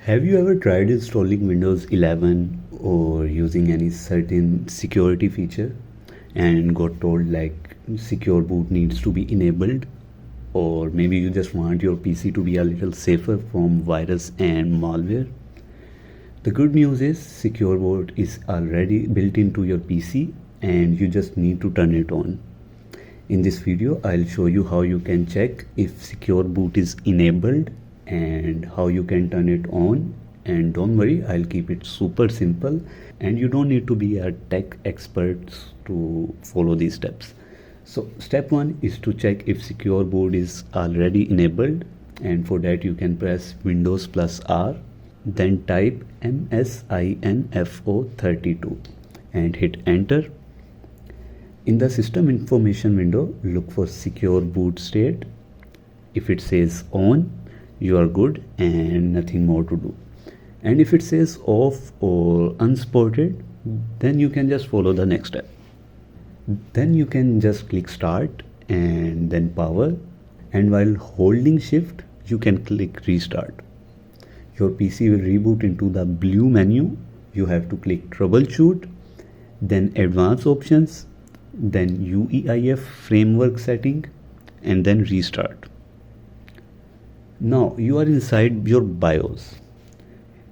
Have you ever tried installing Windows 11 or using any certain security feature and got told like secure boot needs to be enabled, or maybe you just want your PC to be a little safer from virus and malware? The good news is secure boot is already built into your PC and you just need to turn it on. In this video, I'll show you how you can check if secure boot is enabled and how you can turn it on. And don't worry, I'll keep it super simple and you don't need to be a tech expert to follow these steps. So step 1 is to check if secure boot is already enabled, and for that you can press Windows plus R, then type MSINFO32 and hit enter. In the system information window, look for secure boot state. If it says on, you are good and nothing more to do. And if it says off or unspotted, then you can just follow the next step. Then you can just click start and then power, and while holding shift you can click restart. Your PC will reboot into the blue menu. You have to click troubleshoot, then advanced options, then UEFI framework setting, and then restart. Now you are inside your BIOS.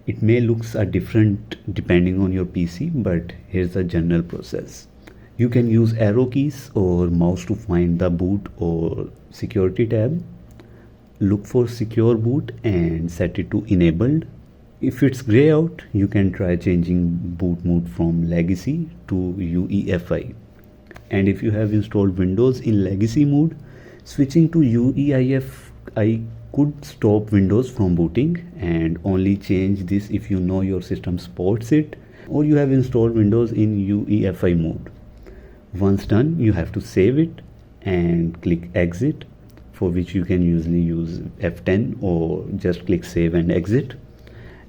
It may look different depending on your PC, but here's the general process. You can use arrow keys or mouse to find the boot or security tab. Look for secure boot and set it to enabled. If it's gray out, you can try changing boot mode from legacy to UEFI. And if you have installed Windows in legacy mode, switching to UEFI could stop Windows from booting, and only change this if you know your system supports it or you have installed Windows in UEFI mode. Once done, you have to save it and click exit, for which you can usually use F10 or just click save and exit,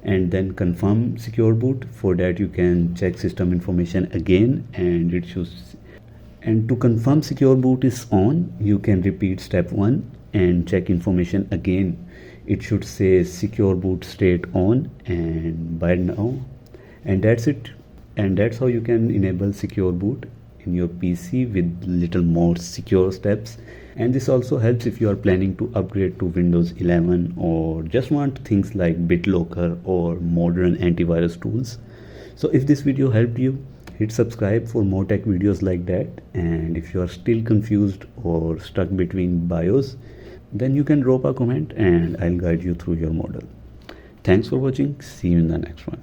and then confirm secure boot. For that you can check system information again and it shows. And to confirm secure boot is on, you can repeat step 1 and check information again. It should say secure boot state on and by now, and that's it. And that's how you can enable secure boot in your PC with little more secure steps. And this also helps if you are planning to upgrade to Windows 11 or just want things like BitLocker or modern antivirus tools. So if this video helped you, hit subscribe for more tech videos like that. And if you are still confused or stuck between BIOS, then you can drop a comment and I'll guide you through your model. Thanks for watching. See you in the next one.